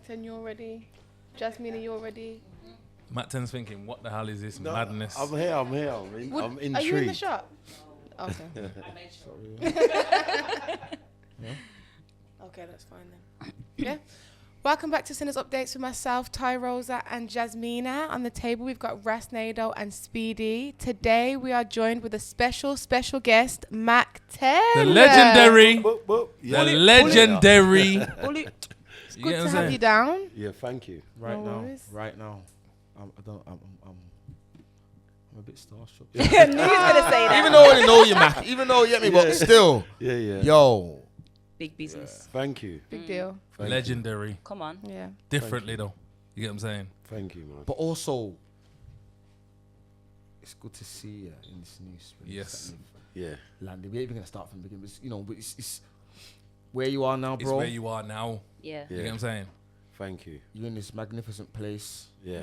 Makten, you're ready. Jasmine, you're ready. Makten's thinking, what the hell is this madness? I'm here. I'm intrigued. Are you in the shop? Okay. Okay, that's fine then. Yeah. Welcome back to Sinners Updates with myself, Ty, Rosa, and Jasmina. On the table, we've got Ras, Nado, and Speedy. Today, we are joined with a special guest, Makten. The legendary. Yeah. The legendary. It's good to have you down. Yeah, thank you. Right No now, worries. right now, I'm a bit starstruck. Knew he was gonna say that. Even though I already know you, Mac. Even though you get me, but still. Yeah. Yo. Big business. Thank you. Big deal. Thank Legendary. Come on. Yeah. Differently though. You get what I'm saying? Thank you, man. But also, it's good to see you in this new space. Yes. Yeah. Landed. We're even gonna start from the beginning. But it's where you are now, It's bro. where you are now. Yeah. You get what I'm saying? Thank you. You're in this magnificent place. Yeah.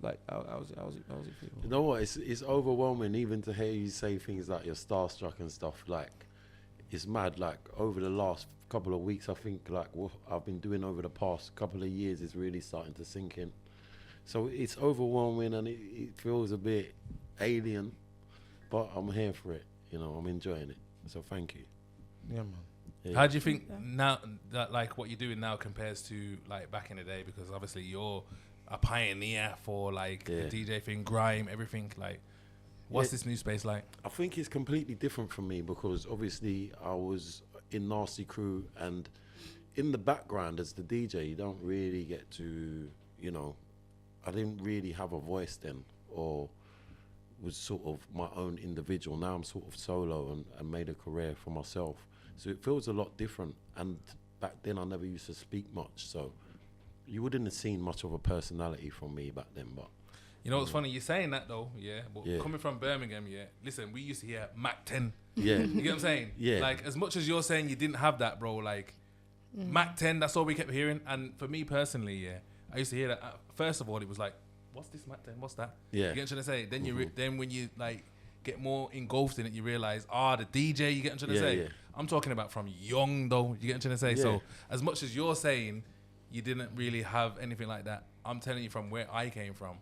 Like, how's it feel? You know what? It's overwhelming even to hear you say things like you're starstruck and stuff. Like, it's mad. Like, over the last couple of weeks, I think, like, what I've been doing over the past couple of years is really starting to sink in. So it's overwhelming and it feels a bit alien, but I'm here for it. You know, I'm enjoying it. So thank you. Yeah, man. Yeah. How do you think now that like what you're doing now compares to like back in the day? Because obviously you're a pioneer for like the DJ thing, grime, everything. Like, what's this new space like? I think it's completely different from me because obviously I was in Nasty Crew and in the background as the DJ, you don't really get to, you know, I didn't really have a voice then or was sort of my own individual. Now I'm sort of solo and made a career for myself. So it feels a lot different. And back then I never used to speak much. So you wouldn't have seen much of a personality from me back then. But you know what's funny? You're saying that though, yeah. But coming from Birmingham, listen, we used to hear MAKTEN. Yeah. You get what I'm saying? Yeah. Like, as much as you're saying you didn't have that, bro, like, MAKTEN, that's all we kept hearing. And for me personally, I used to hear that. First of all, it was like, what's this MAKTEN? What's that? Yeah. You get what I'm trying to say? Then then when you, like, get more engulfed in it, you realize, the DJ, you get what I'm trying to say? Yeah. I'm talking about from young, though. You get what I'm trying to say? Yeah. So, as much as you're saying you didn't really have anything like that, I'm telling you from where I came from.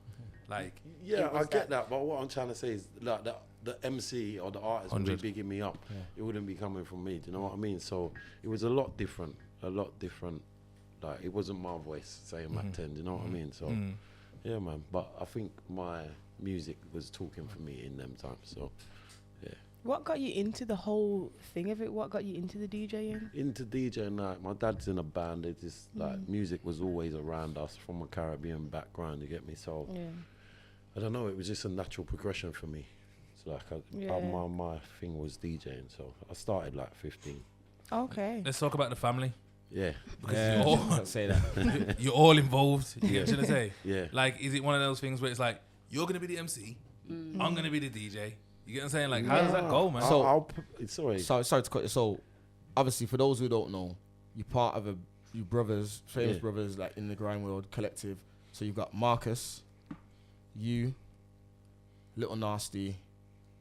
Like, yeah, I get that, but what I'm trying to say is like the MC or the artist would be 100. bigging me up. Yeah. It wouldn't be coming from me. Do you know what I mean? So it was a lot different. Like, it wasn't my voice saying MAKTEN. Do you know what I mean? So yeah, man. But I think my music was talking for me in them times. So yeah. What got you into the whole thing of it? What got you into the DJing? Into DJing, like my dad's in a band. It just like music was always around us from a Caribbean background. You get me? So I don't know. It was just a natural progression for me. So like my thing was DJing. So I started like 15. Okay. let's talk about the family. Yeah. Because you're all, say that. you're all involved. You get what I'm trying to say? Yeah. Like, is it one of those things where it's like, you're going to be the MC, I'm going to be the DJ? You get what I'm saying? Like, how does that go, man? Sorry. Sorry to cut you. So, obviously, for those who don't know, you're part of you brothers, famous brothers, like in the grime world collective. So you've got Marcus, you, Little Nasty,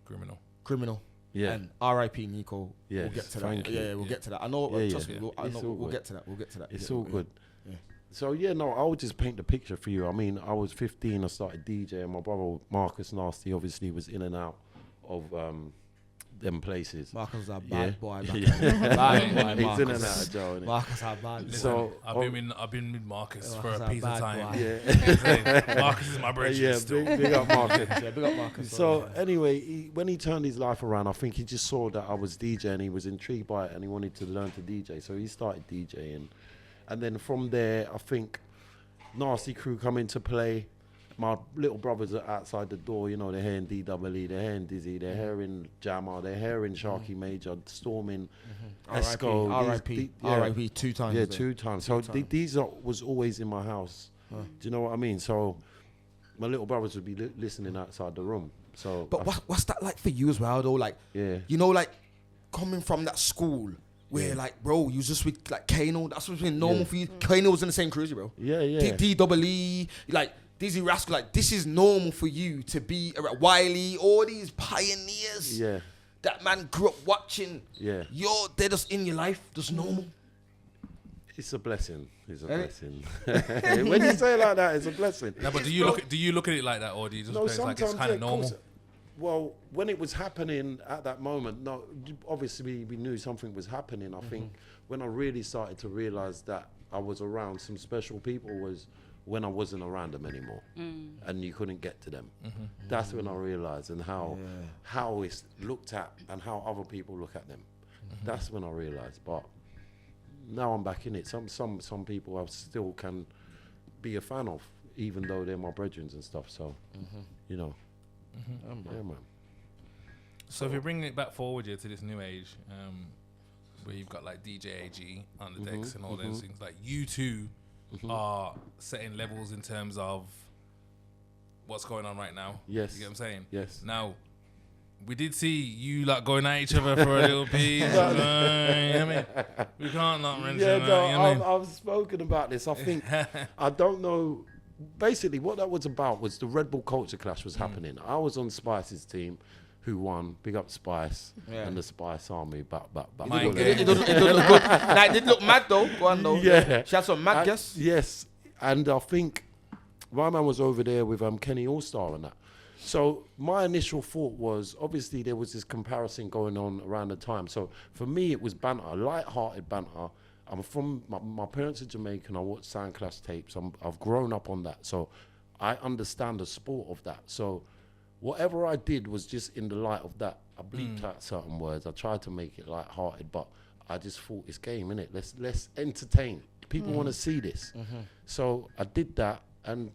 Griminal, Yeah. and R.I.P. Nico. Yes, We'll get to thank that. you. Yeah, we'll get to that. I know. Trust me. We'll get to that. We'll get to that. It's all good. Yeah. So yeah, no, I would just paint the picture for you. I mean, I was 15. I started DJing. My brother Marcus Nasty obviously was in and out of them places. Marcus was a bad boy. He's Marcus. in and out of jail. Marcus had bad. Listen, So I've been with Marcus for Marcus a a piece of bad time. boy. Yeah. Marcus is my brother. Yeah, still. big up Marcus. Yeah, big up Marcus. So anyway, when he turned his life around, I think he just saw that I was DJing. He was intrigued by it and he wanted to learn to DJ. So he started DJing. And then from there, I think Nasty Crew come into play. My little brothers are outside the door, you know, they're hearing DWE, they're hearing Dizzee, they're hearing Jammer, they're hearing Sharky Major, Storming, Esco. R.I.P. 2 times. Yeah, 2 times. So these was always in my house. Do you know what I mean? So my little brothers would be listening outside the room. So, but what's that like for you as well, though? Like, you know, like coming from that school where, like, bro, you just with like Kano. That's what's been normal for you. Kano was in the same cruiser, bro. Yeah. DWE, like Dizzee Rascal. Like, this is normal for you to be around Wiley. All these pioneers. Yeah. That man grew up watching. Yeah. They're just in your life, just normal. It's a blessing. It's a Eh? blessing. When you say it like that, it's a blessing. No, but do you look at it like that, or do you just No, it's like it's sometimes, kind of yeah, of normal? course. Well, when it was happening at that moment, no, obviously we knew something was happening. I think when I really started to realize that I was around some special people was when I wasn't around them anymore, and you couldn't get to them. That's when I realized and how it's looked at and how other people look at them. That's when I realized. But now I'm back in it. Some people I still can be a fan of, even though they're my brethren and stuff. So, you know. Yeah, man. So if you're bringing it back forward here to this new age, where you've got like DJ AG on the decks and all those things, like you two are setting levels in terms of what's going on right now. Yes. You get what I'm saying? Yes. Now, we did see you like going at each other for a little piece. You know what I mean? We can't not mention Yeah, that. no, You know what I mean? I've spoken about this. I think, I don't know. Basically, what that was about was the Red Bull culture clash was happening. I was on Spice's team, who won. Big up Spice and the Spice Army. Mind It game. doesn't look good. Nah, it did look mad though. Go on though. Yeah. She had some mad guests. Yes, and I think my man was over there with Kenny Allstar and that. So my initial thought was, obviously there was this comparison going on around the time. So for me, it was banter, light-hearted banter. I'm from, my parents are Jamaican. I watch Sound Clash tapes. I've grown up on that. So I understand the sport of that. So whatever I did was just in the light of that. I bleeped out certain words. I tried to make it light-hearted, but I just thought it's game, innit? Let's entertain. People want to see this. So I did that, and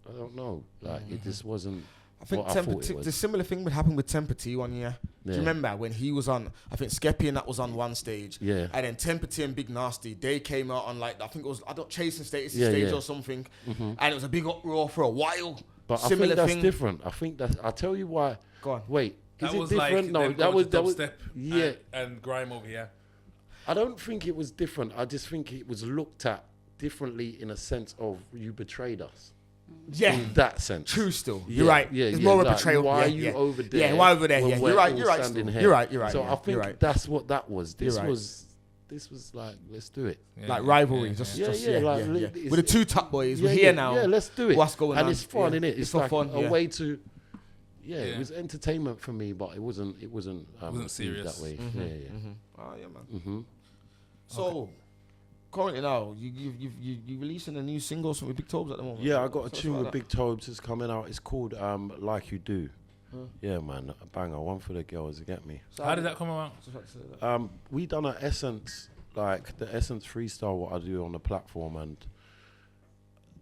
I don't know, like it just wasn't. I think what I thought it was. the similar thing would happen with Temper T one year. Do you remember when he was on? I think Skeppy and that was on one stage. Yeah. And then Temper T and Big Nasty, they came out on like I think it was Chasing Status Yeah, stage yeah. or something, and it was a big uproar for a while. But Similar I think that's thing. different. I think that I'll tell you why. Go on. Wait, That is it was different? like No, them that going was to dubstep yeah. and grime over here. I don't think it was different. I just think it was looked at differently in a sense of you betrayed us. Yeah. In that sense. True still. Yeah, You're right. Yeah, It's yeah, more of a like, betrayal. Why yeah, are you yeah. over there? Yeah, why over there? when Yeah, we're you're right. all You're right. standing Still. here? You're right. You're right. So yeah, I think you're right. that's what that was. This You're right. was like, let's do it. Yeah, Like yeah, rivalry, yeah, just yeah. like, yeah. it's- With the two top boys, Yeah, we're here yeah, now. Yeah, let's do it. What's going and on? it's fun, Yeah. innit? It's It's so like fun, a yeah. way to. Yeah, Yeah. it was entertainment for me, but it wasn't received serious. that way. Mm-hmm. Yeah, yeah. Oh yeah, man. So currently now, you releasing a new single with Big Tobes at the moment. Yeah, I got a Tell us tune about with that. Big Tobes. It's coming out. It's called Like You Do. Yeah, man, a banger. One for the girls. You get me? So How did that come about? We done an Essence, like the Essence freestyle. What I do on the platform, and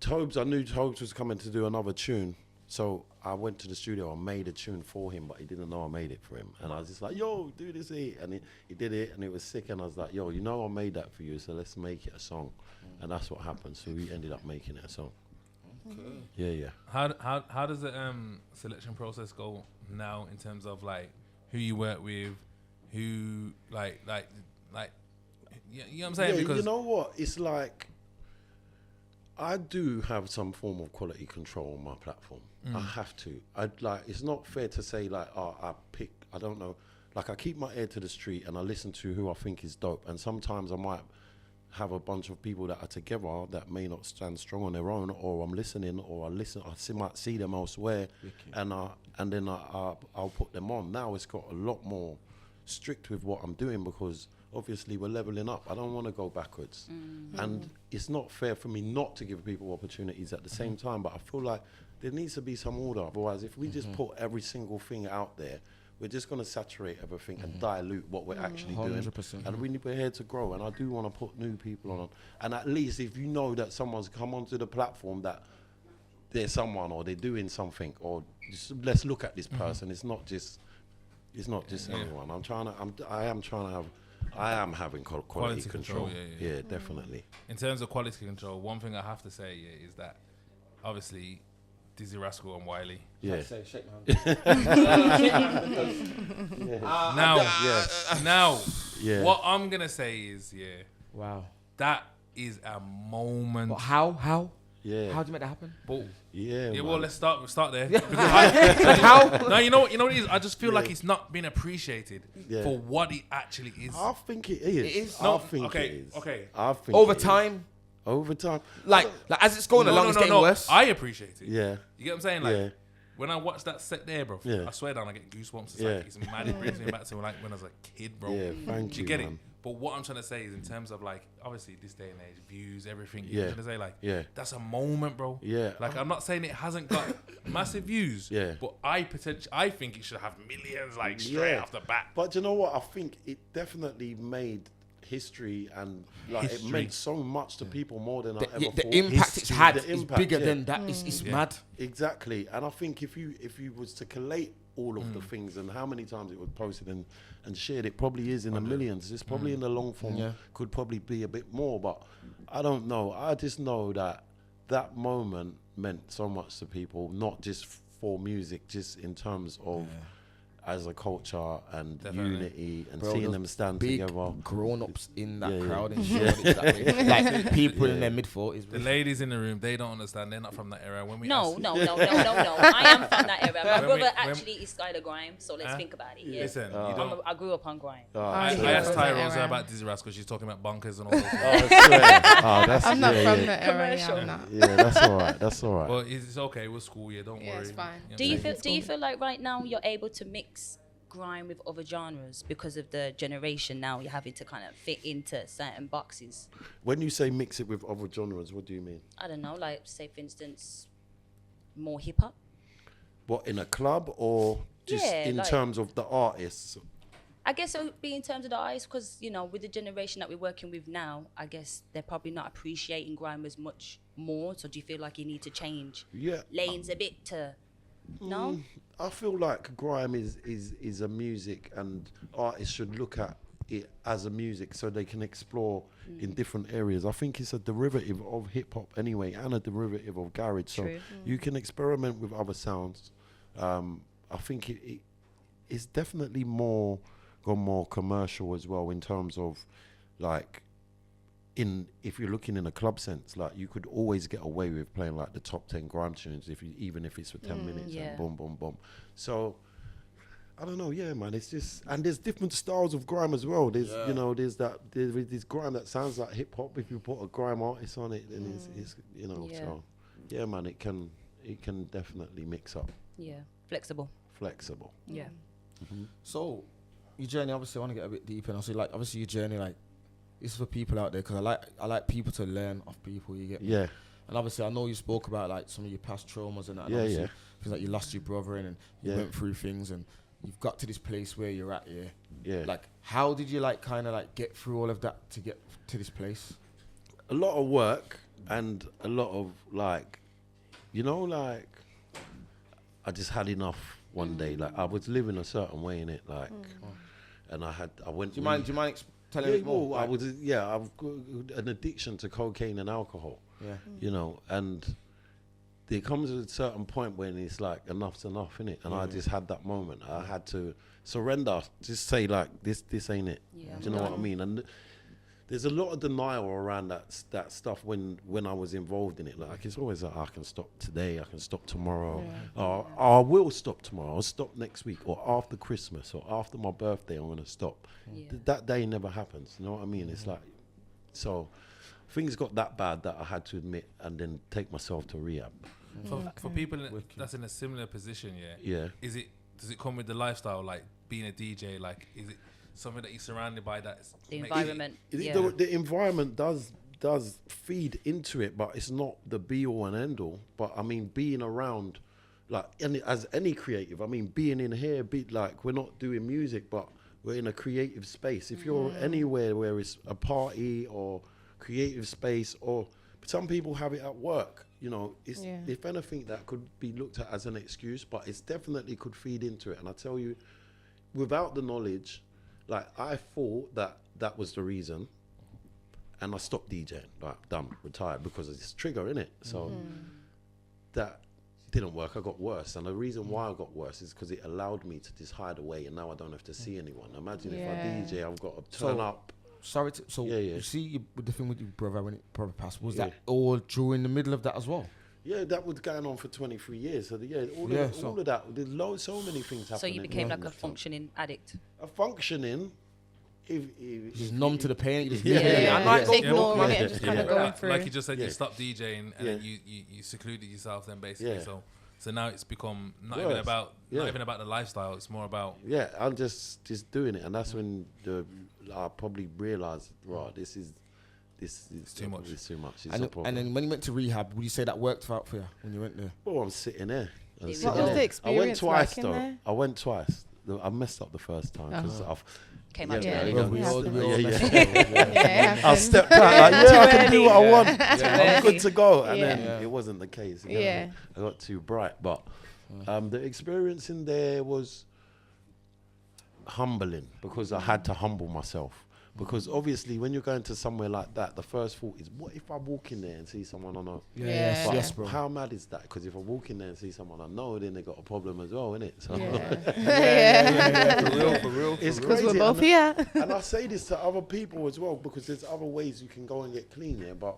Tobes. I knew Tobes was coming to do another tune, so I went to the studio and made a tune for him, but he didn't know I made it for him. And I was just like, "Yo, do this," and he did it, and it was sick. And I was like, "Yo, you know I made that for you, so let's make it a song." And that's what happened. So we ended up making it a song. Okay. Yeah, yeah. How does the selection process go now in terms of like who you work with, who like you know what I'm saying? Yeah, Because you know what? It's like I do have some form of quality control on my platform. I have to. It's not fair to say like, oh, I don't know. Like I keep my ear to the street and I listen to who I think is dope. And sometimes I might have a bunch of people that are together that may not stand strong on their own, or I'm listening, or might see them elsewhere, and then I'll put them on. Now it's got a lot more strict with what I'm doing because obviously we're leveling up. I don't want to go backwards, and it's not fair for me not to give people opportunities at the same time. But I feel like there needs to be some order. Otherwise, if we just put every single thing out there, we're just going to saturate everything and dilute what we're actually doing. 100%. And we're here to grow. And I do want to put new people on. And at least if you know that someone's come onto the platform that they're someone or they're doing something, or just, let's look at this person. It's not just anyone. I am having quality control. Yeah, definitely. in terms of quality control, one thing I have to say is that obviously Dizzee Rascal and Wiley. Yeah. Shake my hand. Now, Yeah. what I'm gonna say is, Wow. that is a moment. But how? Yeah. How do you make that happen? But Yeah. yeah, man. well, let's start there. How? No, you know what it is. I just feel like it's not being appreciated Yeah. for what it actually is. I think it is. It is? I think okay, it is. okay. I think Over it is. time, Over time. like as it's going along, it's getting worse. I appreciate it. Yeah. You get what I'm saying? Like Yeah. when I watch that set there, bro. Yeah. I swear down, I get goosebumps. It's Yeah. like it's mad. It brings me back to like when I was a kid, bro. Yeah, thank Do you, you get man. it? But what I'm trying to say is, in terms of like, obviously this day and age, views, everything. Yeah. I'm trying to say like, Yeah. that's a moment, bro. Yeah. Like I'm not saying it hasn't got massive views. Yeah. But I think it should have millions, like straight off the bat. But you know what? I think it definitely made history and like it History. meant so much to people more than I ever The thought. impact it's had The is impact, bigger yeah. than that. It's mad. Exactly. And I think if you was to collate all of the things and how many times it was posted and shared, it probably is in the millions. It's probably in the long form, Yeah. could probably be a bit more, but I don't know. I just know that that moment meant so much to people, not just for music, just in terms of as a culture and Definitely. unity and Bro, seeing those them stand big together. grown-ups in that Yeah, yeah. crowd and shit. Like people in their mid-40s. The ladies in the room, they don't understand. They're not from that era. When we No. ask- I am from that area. My When brother we- when- actually is kind of grime, so let's think about it. Yeah. Listen, you don't. I grew up on grime. I Yeah. asked From that Rosa era. about Dizzee Rascal. She's talking about bunkers and all those things. I swear. Oh, that's I'm not yeah, from yeah. the era. Yeah, Commercial. I'm not. Yeah, that's all right. That's all right. But it's okay. We're school. Yeah, don't Yeah, worry. it's fine. know Do you what I'm feel like right now you're able to mix grime with other genres because of the generation now? You're having to kind of fit into certain boxes. When you say mix it with other genres, what do you mean? I don't know, like say for instance, more hip hop. What, in a club or just Yeah, in like- terms of the artists? I guess it would be in terms of the eyes, because with the generation that we're working with now, I guess they're probably not appreciating grime as much more. So do you feel like you need to change Yeah. lanes a bit to? No. I feel like grime is a music, and artists should look at it as a music so they can explore in different areas. I think it's a derivative of hip hop anyway, and a derivative of garage. So True. you can experiment with other sounds. I think it's definitely gone more commercial as well in terms of like if you're looking in a club sense, like you could always get away with playing like the top 10 grime tunes even if it's for 10 minutes yeah. and boom, boom, boom. So I don't know, yeah, man. It's just, and there's different styles of grime as well. There's there's this grime that sounds like hip hop. If you put a grime artist on it, then it's Yeah. So yeah, man. It can definitely mix up, Yeah. Flexible. flexible. Yeah. So, your journey, obviously, I want to get a bit deeper. And obviously, obviously, your journey, this is for people out there, because I like people to learn off people. You get me? Yeah, And obviously, I know you spoke about some of your past traumas and that. And Yeah, obviously, yeah. Things like you lost your brother and you Yeah. went through things and you've got to this place where you're at. Yeah. yeah. Like, how did you get through all of that to get to this place? A lot of work and a lot of I just had enough one day. Like I was living a certain way in it, and I went. Do you mind telling Yeah, me more? well, I've got an addiction to cocaine and alcohol. Yeah. And there comes a certain point when it's like enough's enough, innit? And I just had that moment. I had to surrender, just say like this ain't it. Yeah. Do you know what I mean? And there's a lot of denial around that stuff when I was involved in it. Like it's always like I can stop today, I can stop tomorrow, or I will stop tomorrow. I'll stop next week, or after Christmas, or after my birthday. I'm gonna stop. Yeah. That day never happens. You know what I mean? It's like so. Things got that bad that I had to admit and then take myself to rehab. For people that's in a similar position, Yeah. does it come with the lifestyle, like being a DJ? Like, is it something that you're surrounded by? That's The makes environment. The environment does feed into it, but it's not the be all and end all. But I mean, being around, as any creative, I mean, being in here, we're not doing music, but we're in a creative space. If you're anywhere where it's a party or creative space, or some people have it at work, it's if anything that could be looked at as an excuse, but it's definitely could feed into it. And I tell you, without the knowledge, I thought that was the reason, and I stopped DJing, done, retired, because of this trigger, innit? So that didn't work. I got worse, and the reason why I got worse is because it allowed me to just hide away, and now I don't have to see anyone. Imagine if I DJ, I've got to turn up sorry to, so Yeah, yeah. you see with the thing with your brother when it brother passed, was Yeah. that all during the middle of that as well? Yeah, that was going on for 23 years. So all of that, there's so many things happening. So you became like a that time. functioning addict. A functioning. Just numb to the pain. You just Yeah, leave it. yeah, And yeah. like just ignoring Yeah. it and just kind of Yeah. going through. Like you just said, Yeah. you stopped DJing and Yeah. then you secluded yourself then basically. Yeah. So now it's become not Worse. even about Yeah. not even about the lifestyle. It's more about Yeah, I'm just doing it, and that's when I probably realised, right, this is too much. It's too much. It's And, a problem. and then when you went to rehab, would you say that worked out for you when you went there? Oh, I'm sitting there. I'm What sitting was there. the experience I went twice like in though. there? I went twice. I messed up the first time because I've Came out Yeah. too early. Yeah. We Yeah. all Yeah. messed up. Yeah, it I happened. stepped out like, yeah, I can do what I want. Yeah. I'm good to go. And Yeah. then it wasn't the case. You know? Yeah. I got too bright. But the experience in there was humbling because I had to humble myself. Because obviously when you're going to somewhere like that, the first thought is, what if I walk in there and see someone I know? Yeah. But Yes, bro. how mad is that? Because if I walk in there and see someone I know, then they got a problem as well, innit? So Yeah. For real. it's Because crazy. we're both and, here. and I say this to other people as well, because there's other ways you can go and get clean here, but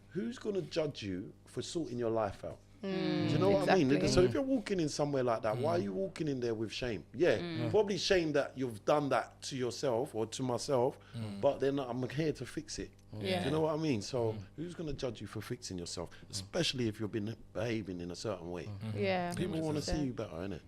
who's going to judge you for sorting your life out? Do you know what I mean? exactly. So if you're walking in somewhere like that, why are you walking in there with shame? Yeah, probably shame that you've done that to yourself or to myself, but then I'm here to fix it. Yeah. Do you know what I mean? So who's going to judge you for fixing yourself, especially if you've been behaving in a certain way? Yeah. People want to see 100%. you better, innit?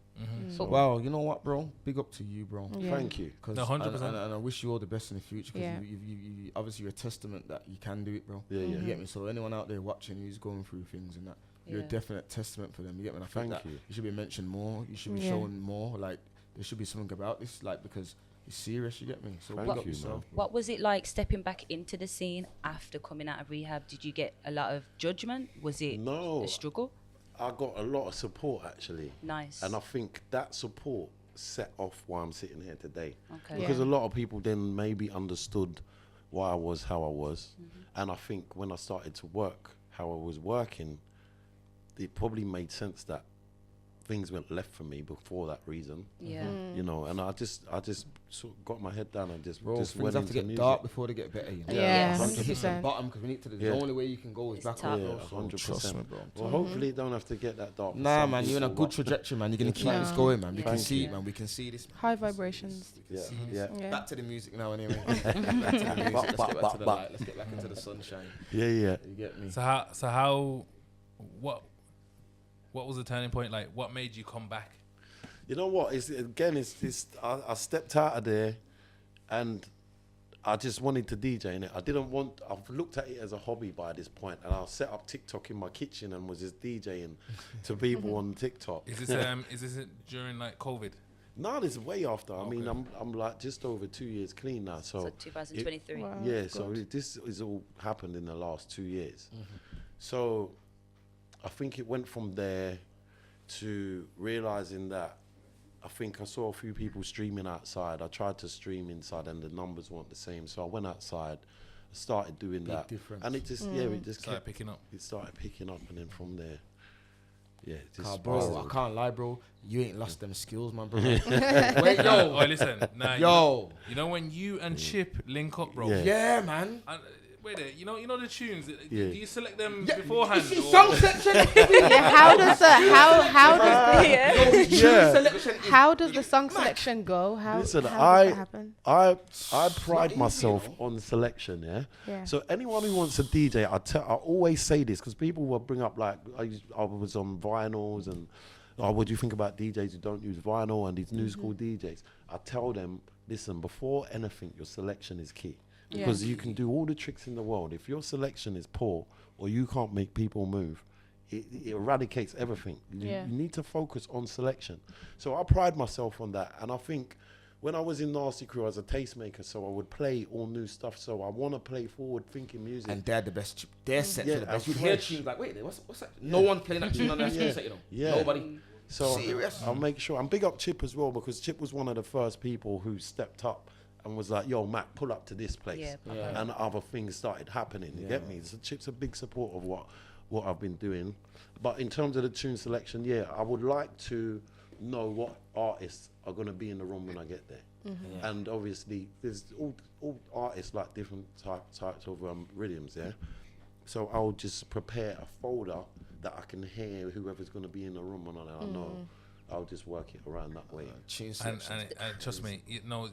But Well, you know what, bro? Big up to you, bro. Yeah. Thank you. 'Cause- No, 100%. And I wish you all the best in the future because Yeah. you obviously you're a testament that you can do it, bro. Yeah, yeah. You get me? So anyone out there watching who's going through things and that, you're a Yeah. definite testament for them. You get me? And I think Thank that you. should be mentioned more. You should be Yeah. shown more. Like there should be something about this, like because it's serious. You get me? So Thank big up you, yourself. bro. What was it like stepping back into the scene after coming out of rehab? Did you get a lot of judgment? Was it No. a struggle? I got a lot of support actually. Nice. And I think that support set off why I'm sitting here today. Okay. Because Yeah. a lot of people then maybe understood why I was how I was. And I think when I started to work how I was working, it probably made sense that things went left for me before that reason. Yeah. You know, and I just sort of got my head down and just Bro, just things went have into to get music. dark before they get better. You know? Yeah, Yes. 100%. Bottom because we need to. The Yeah. only way you can go is It's back tough. Yeah, up. bro, so 100%. Trust me, bro. Well, hopefully it don't have to get that dark. for Nah, some man, you're in a people, good but- trajectory, man. You're gonna keep No. this going, man. We Yeah. can Thank see you. it, man. We can see this. High vibrations. Yeah, See this. yeah. Yeah. Back to the music now, anyway. Back to the music. Let's get back to the light. Let's get back into the sunshine. Yeah, yeah. You get me? So how what was the turning point? Like what made you come back? You know what? It's I stepped out of there, and I just wanted to DJ in it. I've looked at it as a hobby by this point, and I set up TikTok in my kitchen and was just DJing to people on TikTok. Is this during like COVID? No, this is way after. I mean, Okay. I'm like just over 2 years clean now. So So 2023. Wow. yeah, that's so good. this is all happened in the last 2 years. So I think it went from there to realizing that I think I saw a few people streaming outside. I tried to stream inside and the numbers weren't the same. So I went outside, started doing that. difference. And it just, it just Started kept, picking up. it started picking up, and then from there, yeah, it just Bro, I spiraled. can't lie, bro. You ain't lost them skills, man, bro. Wait, yo. Oh, listen. Nah, Yo. You know when you and Chip link up, bro? Yeah. Yeah, man. And, wait there. You know the tunes. Do Yeah. you select them beforehand? It's or- song section. Yeah, how does the song selection go? How Listen, how does that happen? I pride myself on selection, yeah? Yeah. So anyone who wants to DJ, I always say this because people will bring up like I was on vinyls and what do you think about DJs who don't use vinyl and these new school DJs? I tell them, listen, before anything, your selection is key. Yeah. Because you can do all the tricks in the world. If your selection is poor or you can't make people move, it eradicates everything. Yeah. You need to focus on selection. So I pride myself on that. And I think when I was in Nasty Crew, I was a tastemaker, so I would play all new stuff. So I want to play forward-thinking music. And they're the best. Their sets Yeah, are the best. and You hear fresh. tunes like, wait, what's that? No one playing that tune on their screen set, you know. Yeah. Nobody. So Serious? I'll make sure. And big up Chip as well, because Chip was one of the first people who stepped up and was like, yo, Mac, pull up to this place. Yeah, Yeah. And other things started happening, you get me? So Chip's a big support of what I've been doing. But in terms of the tune selection, yeah, I would like to know what artists are going to be in the room when I get there. Mm-hmm. And obviously, there's all artists like different types of rhythms, yeah? So I'll just prepare a folder that I can hear whoever's going to be in the room, and I know I'll just work it around that way. And trust me, you know,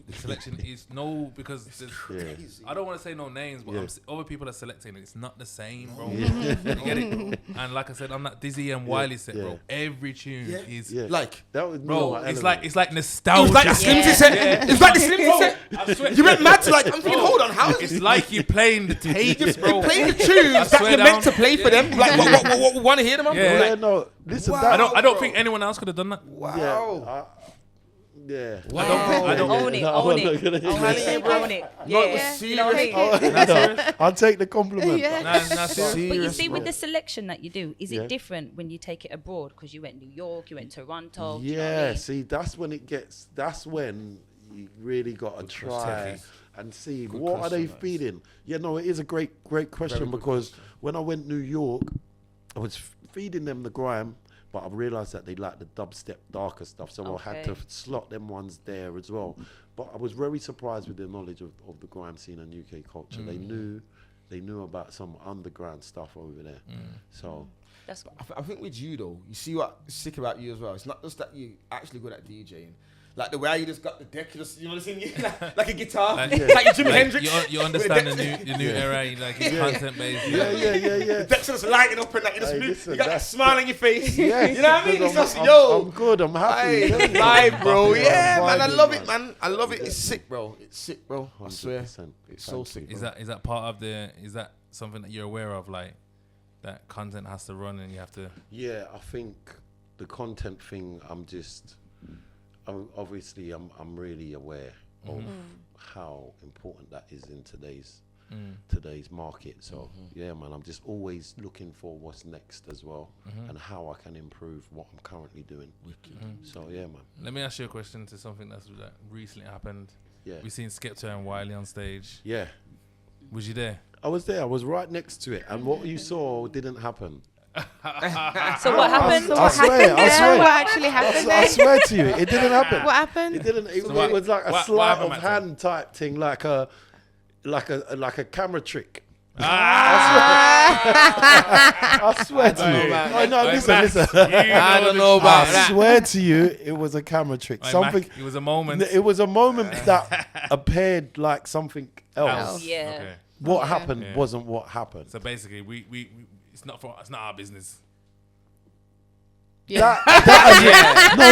the selection is because there's, I don't want to say no names, but other people are selecting it. It's not the same, bro. You get it? And like I said, I'm not Dizzee and Wiley set, bro. Every tune is like that was bro. It's like nostalgia. It was like the Slimzy set. It's like the Slimzy set. I swear, You went mad to like. I'm thinking, hold on, how? it's like you playing the tapes, bro. Playing the tunes that you're meant to play for them. Like what we want to hear them on. Yeah. Yeah, no, listen, Wow. I don't think anyone else could have done that. Wow. Yeah. I don't. Own it. Own it. Yeah. Serious. I'll take the compliment. Nah, But you Serious, see, bro. with the selection that you do, is Yeah. it different when you take it abroad? Because you went New York, you went Toronto. do you know what I Yeah, mean? see, that's when you really got to try techie. and see Good what are they question, feeding. Yeah, no, it is a great question Very good because when I went New York, I was feeding them the grime, but I realised that they like the dubstep darker stuff, so I had to Okay. slot them ones there as well. But I was very surprised with their knowledge of the grime scene and UK culture. They knew about some underground stuff over there. So That's I think with you though, you see what's sick about you as well. It's not just that you actually good at DJing. Like the way you just got the deck, you know what I'm saying? like a guitar, Like- like your Jimi Hendrix. You understand the new era, like content based. yeah. The deck's just lighting up and like, Hey, listen, you got that that's- smile on your face. yes, You know what I mean? because It's just, I'm yo. good. I'm happy. Hey, Yeah. vibe, bro. I'm Yeah, man. I vibing, love it, man. I love it. It's sick, bro. It's sick, bro. I swear. 100%. It's so Thank sick. you. bro. Is that part of is that something that you're aware of, like that content has to run and you have to? Yeah, I think the content thing. Obviously, I'm really aware of how important that is in today's market. So yeah, man, I'm just always looking for what's next as well and how I can improve what I'm currently doing. So yeah, man. Let me ask you a question to something that recently happened. Yeah, We seen Skepta and Wiley on stage. yeah. Was you there? I was there. I was right next to it, and what you saw didn't happen. So what happened? I swear. What actually happened I there? swear to you, it didn't happen. What happened? It didn't. It, So it what- was like a what sleight happened, of Makten? hand type thing, like a camera trick. I swear to you. No, listen. I don't know about I that. swear to you, it was a camera trick. Something. It was a moment. It was a moment that appeared like something else. Yeah. Okay. What happened Yeah. wasn't what happened. So basically, we it's not our business. Yeah.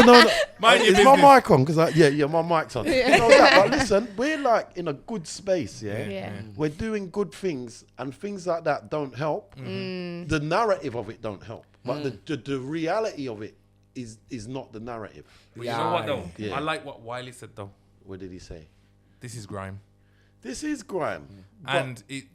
No. Mind your Is my business. mic on? Because my mic's on. You know that, but listen, we're like in a good space, Yeah. We're doing good things, and things like that don't help. The narrative of it don't help, but the reality of it is not the narrative. But you know what though? Yeah. I like what Wiley said though. What did he say? This is grime. This is grime. but- And it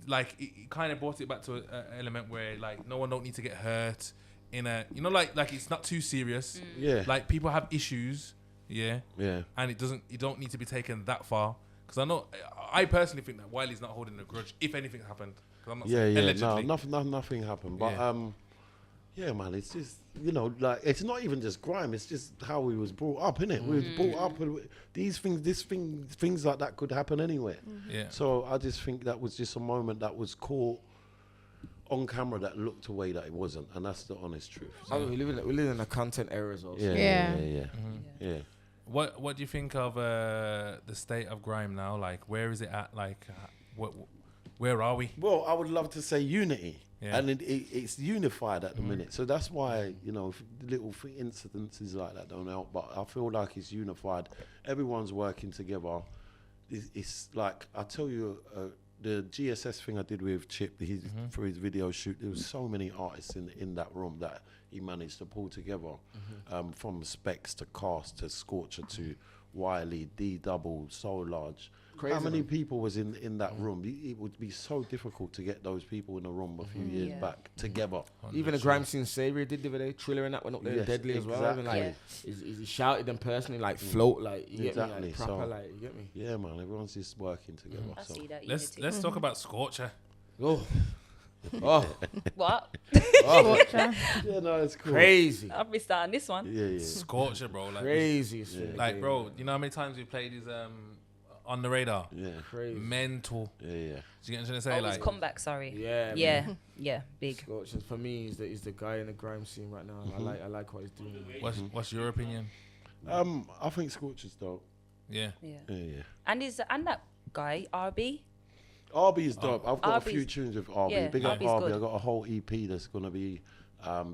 kind of brought it back to an element where like no one don't need to get hurt in a like it's not too serious. yeah, Like people have issues, yeah, yeah. and you don't need to be taken that far. Because I personally think that Wiley's not holding a grudge if anything happened. 'Cause I'm not saying allegedly. No, nothing happened. But yeah, man, it's just like it's not even just grime. It's just how we was brought up, innit? We was brought up with these things like that could happen anywhere. Yeah. So I just think that was just a moment that was caught on camera that looked a way that it wasn't, and that's the honest truth. So, We live in a content era as well. so- yeah. What do you think of the state of grime now? Like, where is it at? Like, where are we? Well, I would love to say unity, Yeah. and it's unified at the minute. So that's why little incidences like that don't help. But I feel like it's unified. Everyone's working together. It's like I tell you, the GSS thing I did with Chip for his video shoot. There was so many artists in that room that he managed to pull together, from Specs to Cast to Scorcher to Wiley, D Double, So Large. Crazy, How many man. people was in that room? It would be so difficult to get those people in a room a few years Yeah. back together. Even the grime scene Savior did the other day. Triller and that went up there Yes, deadly as well. Even like he shouted them personally, like float, like you get me, Exactly, like proper, so- like you get me. Yeah, man, everyone's just working together. I So see that Let's unity. talk about Scorcher. Oh, Oh, What? Scorcher. Yeah, no, it's cool. crazy. I've missed out on this one. Yeah, yeah. Scorcher, bro. Like, Crazy. like, bro, you know how many times we played these on the radar? Yeah, Crazy. Mental. yeah, yeah. Do you get what I'm trying to say? Oh, his Like, comeback, sorry. Yeah, Yeah, yeah, big. Scorchers for me is the guy in the grime scene right now. I like what he's doing. what's your opinion? I think Scorcher's dope. Yeah. Yeah. Yeah, yeah. And that guy, RB. RB is dope. I've got a few RB's tunes with RB. yeah, Big up RB's RB. good. I've got a whole EP that's gonna be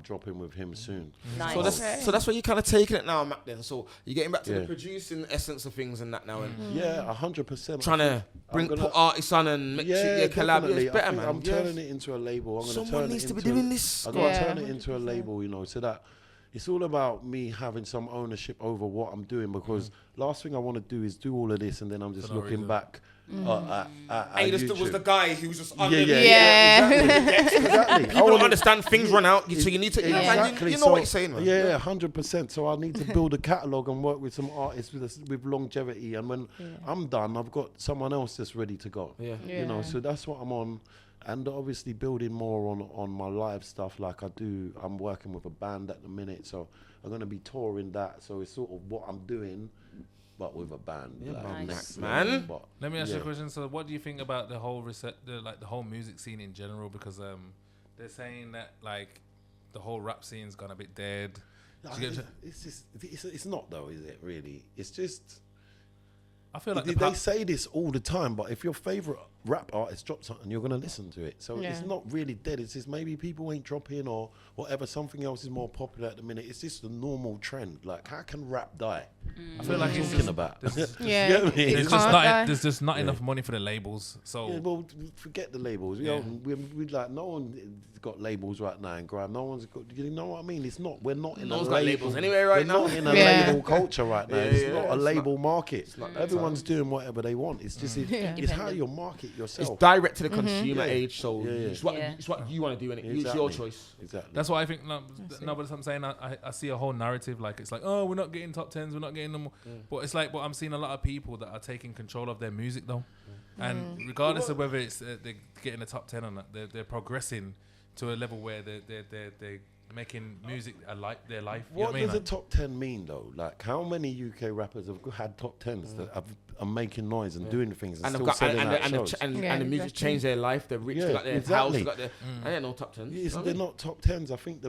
dropping with him soon. Nice. So that's Okay. so that's where you're kind of taking it now, Mac. Then so you're getting back to Yeah. the producing essence of things and that now, and Yeah, 100%. trying to put artists on and make Yeah, shit, collab. Yeah, definitely. it's better, I think man. I'm turning it into a label. I'm gonna Someone turn it needs to be into- doing this. I'm gonna Yeah, turn it into a 100%. label, so that it's all about me having some ownership over what I'm doing, because last thing I want to do is do all of this and then I'm just For no looking reason. back at Hey, this was YouTube. the guy who was just under Yeah, the Yeah. exactly. People don't understand things run out, so you need to. Yeah. Man, you know what you're saying, man. Yeah, 100%. So I need to build a catalogue and work with some artists with longevity. And when I'm done, I've got someone else that's ready to go. Yeah. Yeah. So that's what I'm on. And obviously building more on my live stuff like I do. I'm working with a band at the minute, so I'm going to be touring that. So it's sort of what I'm doing, but with a band. Yeah, like, nice. man. But, Let me ask you yeah. a question. So, what do you think about the whole the whole music scene in general? Because they're saying that like the whole rap scene's gone a bit dead. Do you get It's just, it's not though, is it really? It's just, I feel like they say this all the time, but if your favorite rap artist drops something, you're going to listen to it. So Yeah. it's not really dead. It's just maybe people ain't dropping or whatever. Something else is more popular at the minute. It's just the normal trend. Like, how can rap die? I feel like it's Talking just, about. Yeah. You get me? It there's can't just die. not there's just not enough money for the labels. So Yeah, well, forget the labels. Yeah. We like no one's got labels right now in grime. No one's got. You know what I mean? It's not. We're not in No a one's label. got labels anyway right we're now. not in a Yeah. label culture right now. Yeah, It's yeah, not a it's label market. not that Everyone's doing whatever they want. It's just it's how Independent. you market It's yourself. direct to the consumer Yeah. age, so Yeah, yeah. it's what you want to do, and it's Exactly. your choice. Exactly. that's why I think. No, but I'm saying I see a whole narrative like it's like, oh, we're not getting top tens, we're not getting them. But it's like, but I'm seeing a lot of people that are taking control of their music though, and regardless of whether it's they're getting a top 10 or not, they're progressing to a level where they're making music their life. You know What I mean? does a Like, top 10 mean though? Like, how many UK rappers have had top 10s that are making noise and doing things and, And they've still got selling out and shows? Yeah, the music exactly. changed their life. They're rich. Yeah, They got their house. exactly. They got their. I ain't no top 10. They're not top 10s. I think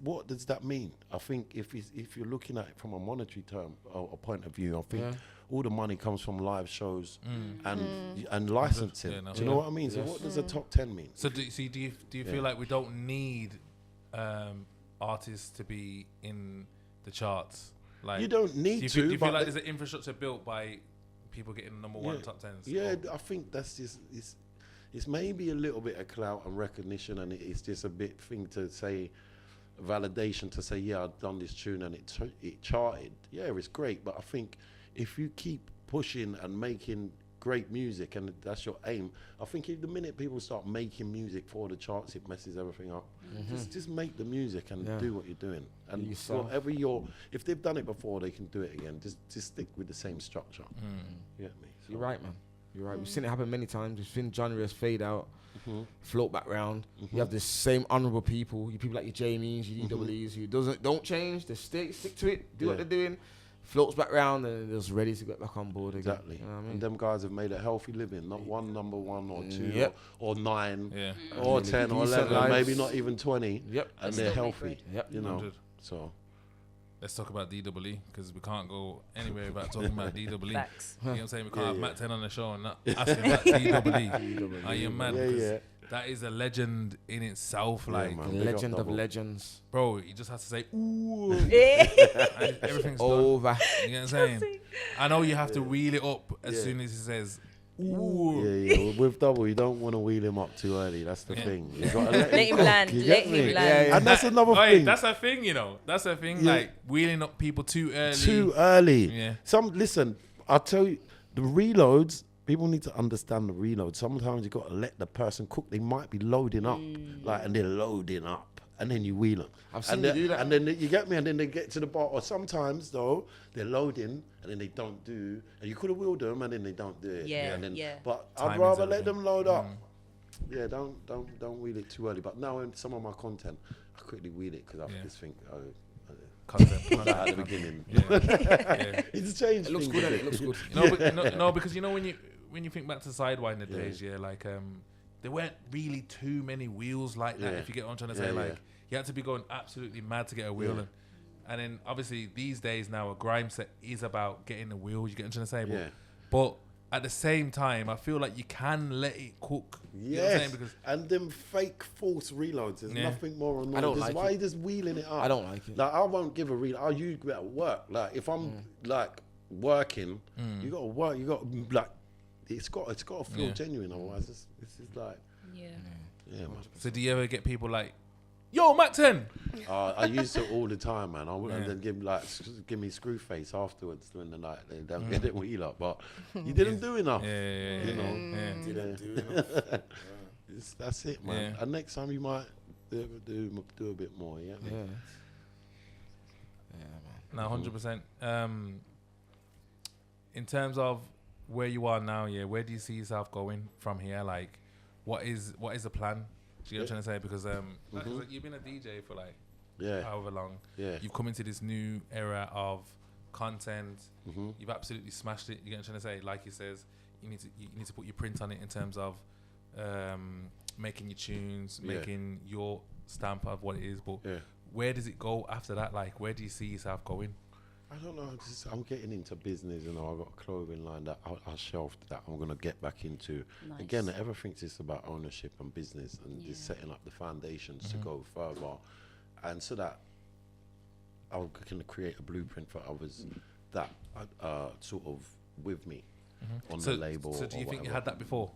what does that mean? I think if you're looking at it from a monetary term or a point of view, I think all the money comes from live shows and licensing. Yeah, no, Do you know what I mean? So what does a top 10 mean? so do you feel like we don't need artists to be in the charts? Like, You don't need do you to, feel but like the- there's an infrastructure built by people getting number one top tens? Yeah, Or- I think that's just it's maybe a little bit of clout and recognition, and it's just a bit thing to say, validation to say, yeah, I've done this tune and it charted. Yeah, it's great, but I think if you keep pushing and making great music and that's your aim, I think if the minute people start making music for the charts, it messes everything up. Just make the music and do what you're doing, and yourself. whatever if they've done it before, they can do it again. Just stick with the same structure. You get me? So- You're right, man. You're right. We've seen it happen many times. We've seen genres fade out, float back round. You have the same honourable people. You people like your Jamies, your DWEs, who don't change. They stick to it. Do what Yeah. they're doing. Floats back round and they're just ready to get back on board again. Exactly. You know what I mean? And them guys have made a healthy living, not one number one or two Yep. or 9 Yeah. or Really 10 or decent 11, lives. maybe not even 20. Yep. And Still they're make healthy. bread. Yep. You know. 100. So Let's talk about DWE because we can't go anywhere without talking about DWE. Facts. You know what I'm saying? We can't Yeah, have MAKTEN on the show and not asking about DWE. Are you mad? Yeah, Because yeah. that is a legend in itself. Yeah, Like, man. The Big up legend of Double. legends. bro, you just have to say, ooh. And everything's done. Over. You know what I'm saying? I know you have to wheel it up as Yeah. soon as he says, ooh. yeah. With Double, you don't want to wheel him up too early. That's the thing. You gotta let Let him cook, land. you Let get me? him land. And that's another Wait, thing. that's a thing, you know. That's a thing, Yeah. like wheeling up people too early. Too early. Yeah. Listen, I'll tell you, the reloads, people need to understand the reload. Sometimes you got to let the person cook. They might be loading up, and they're loading up, and then you wheel them. I've seen and you then- do that. And then you get me, and then they get to the bar. Or sometimes, though, they're loading, and then they don't do, and you could have wheeled them, and then they don't do it. Yeah, And then, yeah. But I'd Timing's rather let everything. them load up. Yeah, don't wheel it too early. But now in some of my content, I quickly wheel it because I just think, Content at the beginning. Yeah. It's changed. It looks good. It looks good. No, because you know when you think back to Sidewinder days, like there weren't really too many wheels like that. If you get what I'm trying to say, like you had to be going absolutely mad to get a wheel, and then obviously these days now a grime set is about getting a wheel. You get what I'm trying to say, but at the same time, I feel like you can let it cook. You know what I'm saying? Because and them fake false reloads, there's nothing more annoying. I don't like why it. you just wheeling it up? I don't like it. Like I won't give a reload. I'll use it at work. Like if I'm like working, you got to work. You got to like it's got to feel genuine. Otherwise, this is like yeah, man. So do you ever get people like, yo, Makten? I use it all the time, man. I wouldn't then give me screw face afterwards when the night they don't get it wheel up. But you didn't do enough. You know. Didn't do enough. That's it, man. Yeah. And next time you might do a bit more. Yeah. Yeah. No, 100%. In terms of where you are now, where do you see yourself going from here? Like, what is the plan? Do you know what I'm trying to say? Because like, you've been a DJ for like however long. Yeah. You've come into this new era of content. You've absolutely smashed it. You get what I'm trying to say? Like he says, you need to put your print on it in terms of making your tunes, making your stamp of what it is. But where does it go after that? Like, where do you see yourself going? I don't know. I'm getting into business, I've got a clothing line that I shelved that I'm going to get back into. Nice. Again, everything's just about ownership and business and just setting up the foundations to go further. And so that I can create a blueprint for others that are sort of with me on the label. So do you think you had that before?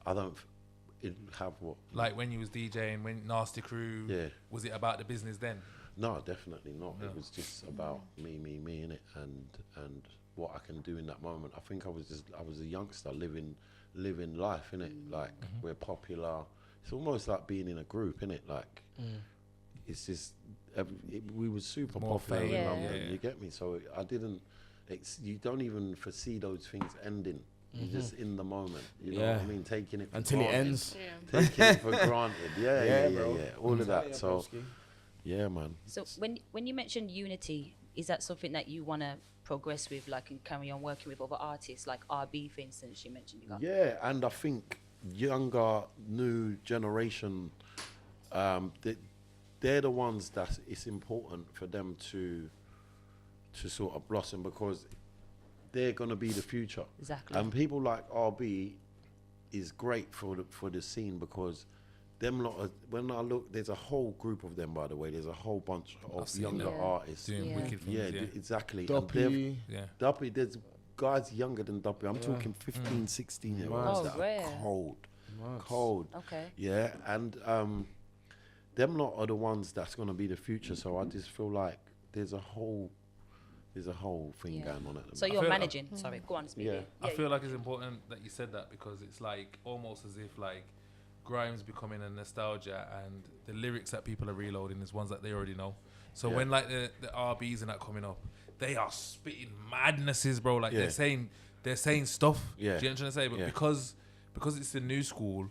I don't have what? Like when you was DJing, when Nasty Crew, was it about the business then? No, definitely not. It was just about me in it, and what I can do in that moment. I think I was a youngster living life in it. Like we're popular. It's almost like being in a group in it. Like it's just we were super More popular fame. in London. You get me? So I didn't. You don't even foresee those things ending. You're just in the moment. You know what I mean? Taking it for until granted. it ends. Taking it for granted. Yeah. All of that. Yeah, So. broski. Yeah, man. So when you mentioned unity, is that something that you want to progress with, like, and carry on working with other artists, like RB, for instance? You mentioned you got. Yeah, and I think younger, new generation, they're the ones that it's important for them to sort of blossom because they're gonna be the future. Exactly. And people like RB is great for the scene because. Them lot, when I look, there's a whole group of them, by the way. There's a whole bunch of younger artists. Doing wicked things, exactly. Duppy. Duppy, there's guys younger than Duppy. I'm talking 15, 16 year olds that are cold. Okay. Yeah, and them lot are the ones that's going to be the future. So I just feel like there's a whole thing going on at the moment. So you're managing. Sorry, go on, Speedy. Yeah. I feel like it's important that you said that because it's like almost as if like Grime's becoming a nostalgia and the lyrics that people are reloading is ones that they already know. So when like the RBs and that coming up, they are spitting madnesses, bro. Like they're saying stuff. Yeah. Do you know what I'm trying to say? But because it's the new school,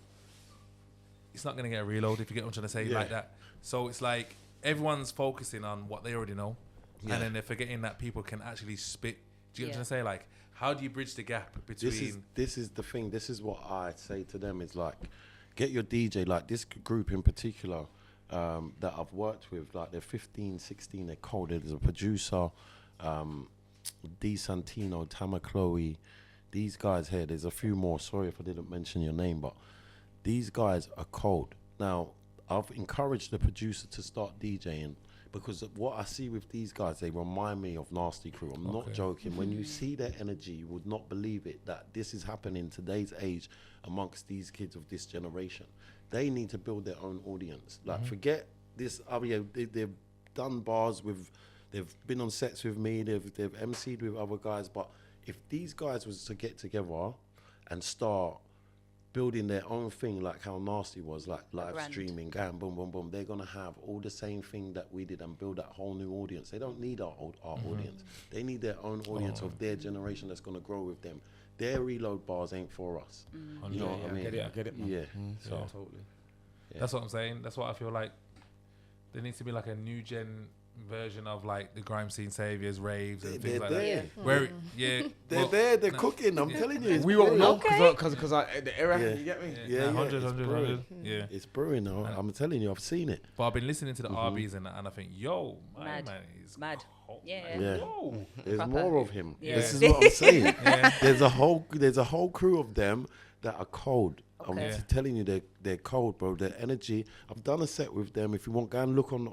it's not gonna get a reload if you get what I'm trying to say like that. So it's like everyone's focusing on what they already know. And then they're forgetting that people can actually spit. Do you know what I'm trying to say? Like, how do you bridge the gap between this is the thing, this is what I say to them is like get your DJ, like this group in particular that I've worked with, like they're 15, 16, they're cold. There's a producer, D Santino, Tama Chloe, these guys here, there's a few more, sorry if I didn't mention your name, but these guys are cold. Now, I've encouraged the producer to start DJing because of what I see with these guys, they remind me of Nasty Crew. I'm not joking. When you see their energy, you would not believe it, that this is happening in today's age amongst these kids of this generation. They need to build their own audience. Like, forget this, they've done bars with, they've been on sets with me, they've MC'd with other guys, but if these guys was to get together and start building their own thing, like how Nasty was, like live streaming, going boom, boom, boom, they're going to have all the same thing that we did and build that whole new audience. They don't need our audience. They need their own audience of their generation that's going to grow with them. their reload bars ain't for us. You know what I mean? I get it, man. Yeah. So Totally. yeah. That's what I'm saying. That's what I feel like. There needs to be like a new gen version of like the grime scene saviors, raves, and things like there. that. Where They're there. They're cooking. I'm telling you. It's We won't know Okay. because the era. Yeah. You get me? Yeah, 100, it's 100, brewing. 100. Yeah. It's brewing now. I'm telling you, I've seen it. But I've been listening to the RBs and I think, yo, my Mad. man is Mad. cold, Yeah. man. Yeah. Whoa. There's Proper. more of him. Yeah. This is what I'm saying. Yeah. There's a whole crew of them that are cold. I'm Okay. just telling you, they're cold, bro. Their energy. I've done a set with them. If you want, go and look on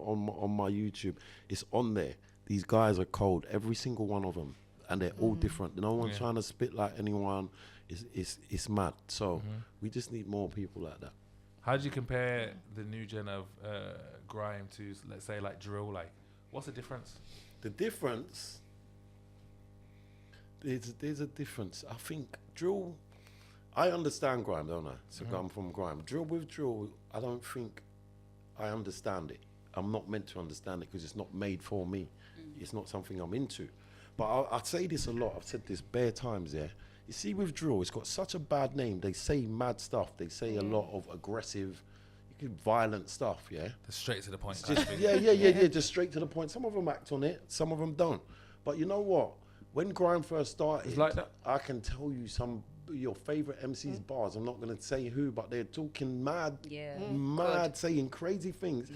my YouTube. It's on there. These guys are cold. Every single one of them, and they're all different. No one's trying to spit like anyone. It's mad. So we just need more people like that. How do you compare the new gen of grime to, let's say, like drill? Like, what's the difference? The difference. There's a difference. I think drill. I understand grime, don't I? So I'm from grime. Drill, I don't think I understand it. I'm not meant to understand it because it's not made for me. It's not something I'm into. But I say this a lot. I've said this bare times, yeah. You see, with drill, it's got such a bad name. They say mad stuff. They say a lot of aggressive, violent stuff, yeah. Straight to the point. It's just, yeah, just straight to the point. Some of them act on it, some of them don't. But you know what? When grime first started, It's like that. I can tell you some your favorite MC's bars. I'm not going to say who, but they're talking mad, saying crazy things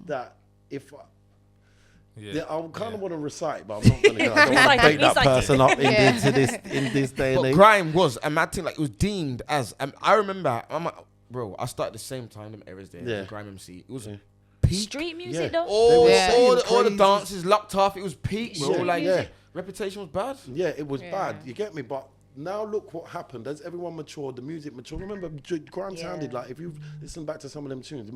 that if I kind of want to recite, but I'm not going to. I don't want to take that person up into this day and But age. grime was a mad thing. Like it was deemed as. I remember. Bro, I started the same time them eras there. Yeah. The grime MC. It was Yeah. peak. Street music Yeah. though. All, were Yeah. saying all the crazy- dances locked off. It was peak, bro. Yeah. Like Yeah. reputation was bad. Yeah, it was Yeah. bad. You get me? But now look what happened. As everyone matured, the music matured. Remember, grime sounded like, if you listen back to some of them tunes,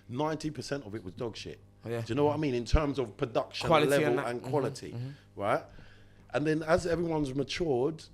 90% of it was dog shit. Yeah. Do you know what I mean? In terms of production Quality level and that. and quality, right? And then as everyone's matured,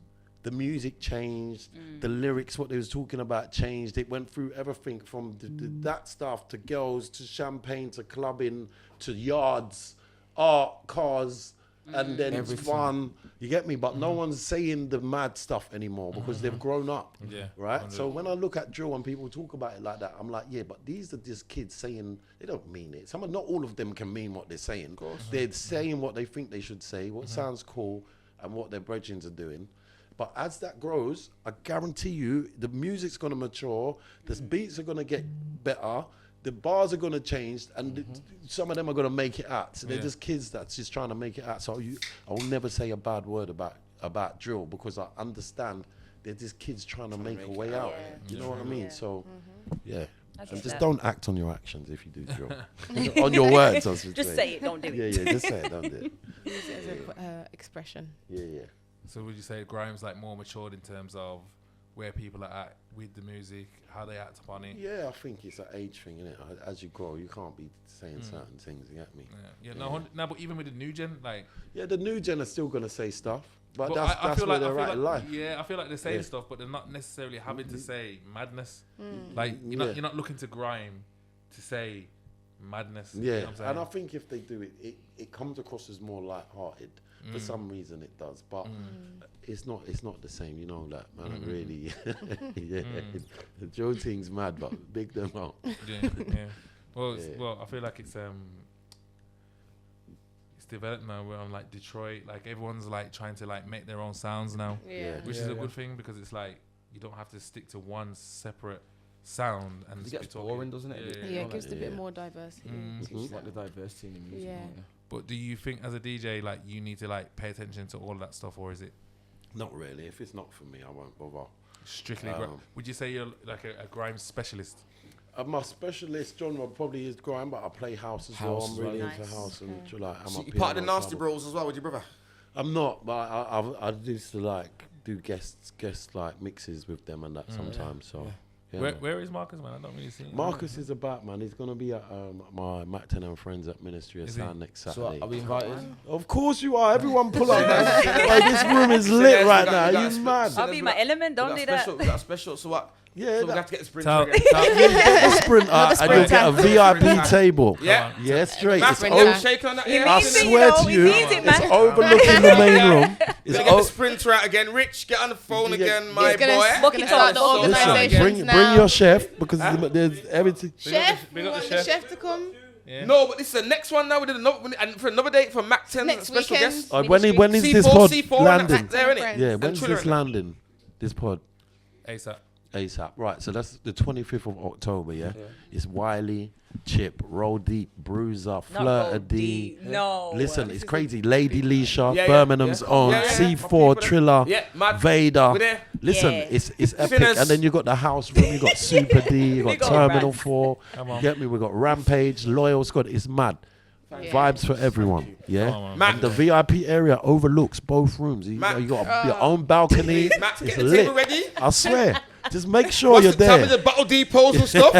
the music changed, the lyrics, what they was talking about changed. It went through everything from that stuff to girls, to champagne, to clubbing, to yards, art, cars, and then it's fun. You get me? But no one's saying the mad stuff anymore because they've grown up. Yeah, Right? 100. So when I look at drill and people talk about it like that, I'm like, yeah, but these are just kids saying, they don't mean it. Not all of them can mean what they're saying. They're saying what they think they should say, what sounds cool, and what their brethren are doing. But as that grows, I guarantee you, the music's going to mature, the beats are going to get better, the bars are going to change, and some of them are going to make it out. So they're just kids that's just trying to make it out. So I will never say a bad word about drill because I understand they're just kids trying to make a way out. You know what I mean? Yeah. So, yeah. I And get just that. don't act on your actions if you do drill. On your words, I was Just say it, don't do it. Yeah, just say it, don't do it. Use it as a expression. Yeah. So would you say grime's like more matured in terms of where people are at with the music, how they act upon it? Yeah, I think it's an age thing, innit? As you grow, you can't be saying certain things, you get me? No, but even with the new gen, like, Yeah, the new gen are still going to say stuff, but but that's I feel where like, they're at in life. yeah, I feel like they're saying Yeah. stuff, but they're not necessarily having to say madness. Like you're not looking to grime to say madness. You know Yeah, what I'm saying? and I think if they do it, it comes across as more light-hearted. For some reason it does, but it's not the same, you know that, man. Really, the Joe thing's mad, but big them out. yeah. Well, Yeah. well, I feel like it's developed now. Where I'm like Detroit, like everyone's like trying to like make their own sounds now, Yeah. which is a good thing because it's like you don't have to stick to one separate sound and It just gets be talking. boring, doesn't it? Yeah, know, it gives like, a bit yeah. more diversity. It's like the diversity in the music. Yeah. don't you? But do you think as a DJ, like you need to like pay attention to all of that stuff, or is it Not really. If it's not for me, I won't bother. strictly? Um, Would you say you're like a grime specialist? My specialist genre probably is grime, but I play house as well. House I'm as really well. into Nice. house and like. I'm So a you part of the piano Nasty club. Bros as well, with your brother? I'm not, but I used to like do guest like mixes with them and that sometimes. So yeah, man. Where is Marcus, man? I don't really see him. Marcus is about, man. He's gonna be at my MAKTEN Friends at Ministry of Is he? Sound next So Saturday. are we invited? Of course you are. Everyone pull up, man. Like, this room is lit right now. We got You a mad? I'll be in my element, don't do that. We got a special. So what? Yeah, So we have to get the sprinter Tell- again. get a sprinter and you'll get a VIP Sprinter. table. Yeah. Yeah, straight. Matt, It's Sprinter. shake on that. He Yeah. I means it, you swear know, to he you, means it, man. it's overlooking the main room. We're It's gonna get the sprinter out again. Rich, get on the phone Yeah. again, my He's gonna boy. Walking start the Listen, organisations Listen, now. bring your chef because there's everything. Chef, Big we up the want the chef. chef to come. Yeah. No, but this is the next one now. We did another, and for another date for MAKTEN, Next special weekend. guest. When is this C4, pod C4 and landing? that's there, innit? Friends. Yeah, And when's Triller this and that. landing? This pod ASAP. ASAP. Right, so that's the 25th of October. Yeah, it's Wiley, Chip, Roll Deep, Bruiser, Not Flirter Roll D. D. No. Listen, it's crazy. Lady Leisha, Yeah, yeah, Birmingham's yeah. own, Yeah, yeah, yeah. C4, Triller, Yeah, mad. Vader. We're there. Listen, Yeah. it's epic. Sinners. And then you got the house room, you got Super D, you got got Terminal Rats. 4. Come You on. get me? We got Rampage, Loyal Squad. It's mad. Yeah. Vibes for everyone. Yeah. Come on, Matt, And the VIP area overlooks both rooms. You, Matt. you got your own balcony. Matt, It's get the lit. table ready. I swear. Just make sure What's you're the time of there. the battle depots and stuff?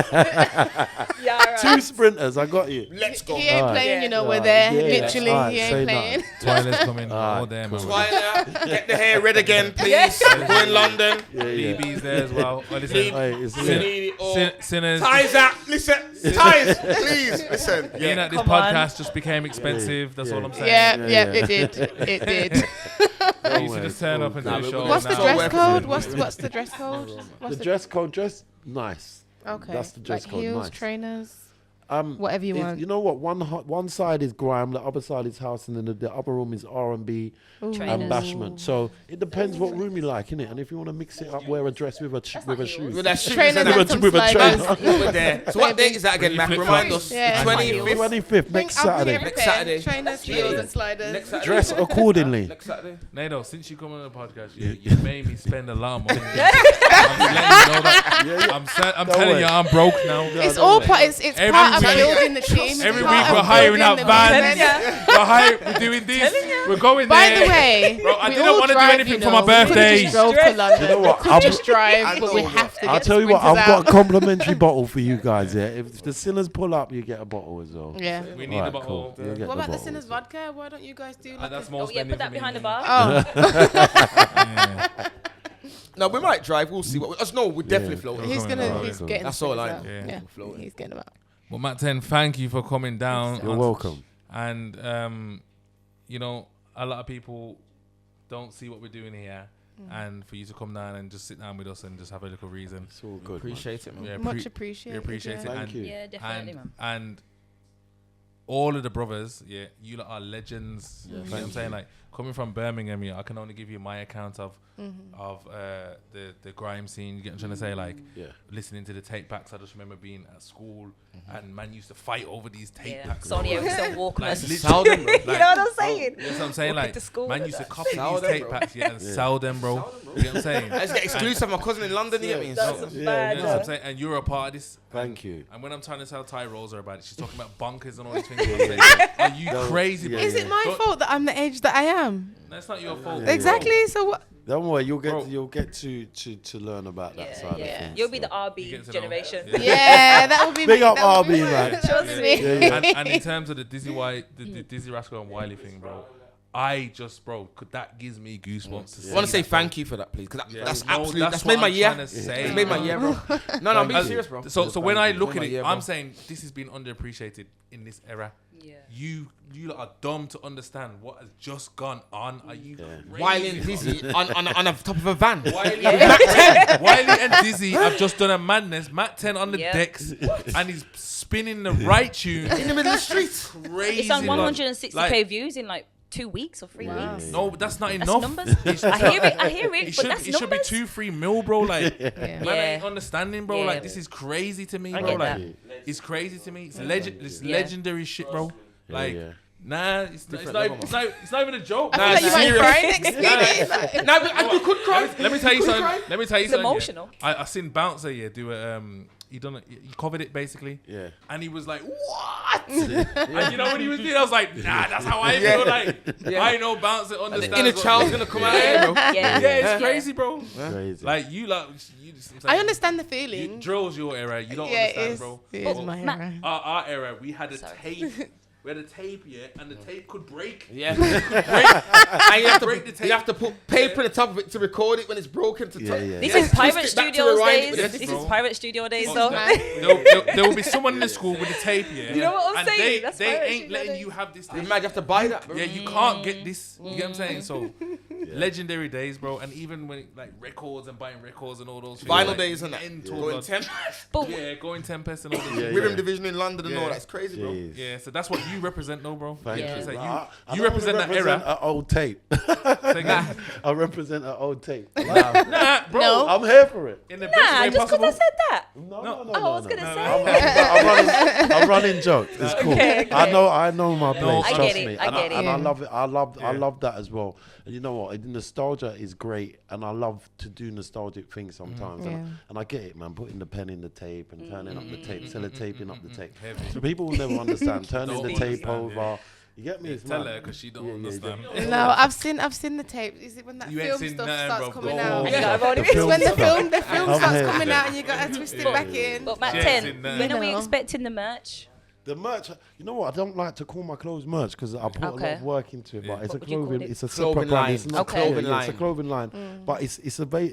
Yeah, right. 2 sprinters. I got you. Let's go. He ain't Alright. playing, you know, Yeah. we're there. Yeah. Literally, Alright, he say ain't playing. Twilight's coming Alright, all there, man. Twilight, get the hair red again, please. We're in London. Yeah, yeah. DB's there as well. Oh, listen, Hey, it's We lit. need it all. Sinners. Ties out. Listen. Ties, please. Listen. Being at this Come on. podcast just became expensive. That's all I'm saying. Yeah, Yeah, yeah, yeah. it did. It did. I used to just turn up and do Nah, a but show. What's the now. dress dress code? code? What's the dress code? The What's dress code, dress nice. Okay. That's the dress like code, heels, nice. trainers, Whatever whatever you want. You know what? One side is grime, the other side is house, and then the upper room is R&B and Trainers. bashment. So it depends what room you like, innit? And if you want to mix it up, wear a dress with a shoe. With that shoes Trainers and and that. some with a sliders. trainer. We're there. So what date is that again, Mac? Remind us. Yeah. 25th. 25th, next I'll bring Saturday. every Next pair. Saturday. Trainers, heels, and sliders. Next Saturday. Dress accordingly. Next Saturday. Nado, since you come on the podcast, you made me spend a lot of money. I'm just letting you know that. I'm Don't telling worry. you, I'm broke now. It's all part. It's Every part of week- building the team. It's Every part week of we're hiring building out the vans. movement. We're doing this. We're going By there. the way, Bro, I we didn't all want to do drive, anything you for my know. We could've birthday. just drove to London. You know what? We could just drive, but we have to get I'll tell you the what, I've sprinters got out. a complimentary bottle for you guys. Yeah, if the sinners pull up, you get a bottle as well. Yeah. We need Alright, a bottle. cool. You get What about the bottle Sinners as well. vodka? Why don't you guys do like That's a- more Oh yeah, spending put that for me, behind the man. bar. Oh, No, we might drive. We'll see. What? No, we're definitely floating. he's Coming gonna, out, he's cool. getting. That's the all I Sinners know. out. Yeah. Yeah, he's getting them out. Well, MAKTEN, thank you for coming down. You're welcome. And you know, a lot of people don't see what we're doing here, and for you to come down and just sit down with us and just have a little reason. It's all good. Appreciate it, man. Yeah, Much we appreciated. appreciate it. yeah. Thank And, you. Yeah, definitely, man. and all of the brothers, yeah, you lot are legends. You know what I'm saying? Like coming from Birmingham, yeah, I can only give you my account of the grime scene. You get what I'm trying to say? Like Yeah. listening to the tape packs. I just remember being at school and man used to fight over these tape Yeah. packs. Sony Ericsson Like, Walkman. literally- Sell them, bro. You know what I'm saying? You know what I'm saying? Walking Like, to school man with used to that. copy Sell these them, tape bro. packs, yeah, and sell them, bro. You know what I'm saying? Let's get exclusive. My cousin in London, you get me? That's So- bad. You know what I'm saying? And you're a part of this. Thank you. And when I'm trying to tell Ty Rosa about it, she's talking about bonkers and all these things. I'm saying, are you crazy, bro? yeah, Is it my Don't- fault that I'm the age that I am? That's not your fault. Exactly. So what? Don't worry, you'll Bro. get to learn about that side of things. You'll be so. the You RB get to know. generation. Yeah. Yeah, that would be Big me. up That would be RB, me. man. Trust Yeah. me. Yeah, yeah. And in terms of the Dizzee Rascal and Wiley thing, bro, I just, bro, that gives me goosebumps. To I see want to say that, bro. thank you for that, please, because Yeah. that's No, absolutely that's that's what made my I'm year. trying to say, It's made my bro. year, bro. No, I'm being As- serious, bro. So when I look at Made it, my year, I'm bro. saying this has been underappreciated in this era. Yeah. You lot are dumb to understand what has just gone on. Are you crazy? Wiley and Dizzee on the top of a van. Wiley and Dizzee have just done a madness. MAKTEN on the Yep. decks, and he's spinning the right tune In the middle of the street. crazy. It's on like- 160k like, views in like 2 weeks or 3 weeks. No, but that's not That's enough. numbers. I hear it, but that's It should be numbers. 2-3 mil, bro. Like, Yeah. man, I Yeah. ain't understanding, bro. Yeah. Like, this is crazy to me, I bro. get Like, that. it's crazy to me. It's it's Yeah. legendary shit, bro. Like, yeah. nah, it's not even a joke. I feel like you might serious. cry next Speedy. Now, you could cry. Let me tell you something. Let me tell you It's something. emotional. Yeah. I seen Bouncer do a he covered it basically. Yeah. And he was like, "What?" And you know what he was doing? I was like, "Nah, that's how I feel." Like, I know Bouncer understands. Inner what- child's gonna come out here, bro. Yeah. Yeah, it's crazy, bro. Crazy. Like you just, it's I like, understand the You, feeling. drills your era. You don't Yeah, understand, it's, bro. it is But my Ma- era. Our era, we had a tape. where the tape, and the tape could break. Yeah. And you have to Break the tape. You have to put paper on the top of it to record it when it's broken to top. This Yeah. is pirate Twist it back to studios rewind it days. with This this, is bro. pirate studio days. Oh, So there will be someone in the school with the tape, You know what I'm and saying? That's they pirate ain't studio letting days. you have this. You might have to buy that, bro. Yeah, you can't get this. You get what I'm saying? So, legendary days, bro. And even when like records and buying records and all those things, Vinyl like, days and that. mental, Going blood. 10. but Yeah, going Tempest and all this. Yeah, Rhythm yeah. division in London and Yeah. all that's crazy, bro. Jeez. Yeah, so that's what you represent, though, bro. Thank Yeah. you. It's like I you don't represent that represent era. an old tape. Say again. I represent an old tape. Nah, bro. No. I'm here for it. In the best nah, way just because possible. I said that. No, I was gonna say. I'm running jokes. It's cool. Okay. I know my place. No, I trust get it, me. I get and it. I love it. I Yeah. love that as well. And you know what? Nostalgia is great, and I love to do nostalgic things sometimes. And I get it, man. Putting the pen in the tape and turning up the tape, sellotaping up the tape. Heavy. So people will never understand. Turning Don't the tape understand, over. You get me? It's Tell mad. her because she don't Yeah, understand. No, I've seen the tape. Is it when that You ain't film seen stuff nothing, starts bro. coming Oh, out? And you gotta roll it. It's when the stuff. film I'm starts here. coming out and you gotta twist it back in. But Yes, Makten, in there. when are we No. expecting the merch? The merch, you know what? I don't like to call my clothes merch because I put a lot Okay. of work into it. But it's What a would you call clothing, it? it's a Clothing separate brand. line. It's not Okay. clothing, Clothing it's a line. clothing line. But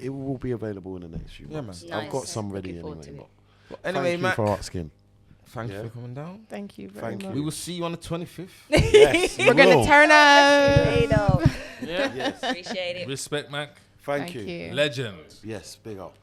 it will be available in the next few Yeah, months. man. I've got Nice. some ready Looking forward anyway. to it. But Anyway, thank Mac, you for asking. thank you Yeah. for coming down. Thank you very Thank much. We will see you on the 25th. Yes, We're gonna turn up. Hey, no. Yeah. Yes. Appreciate it. Respect, Mac. Thank you. Legend. Yes, big up.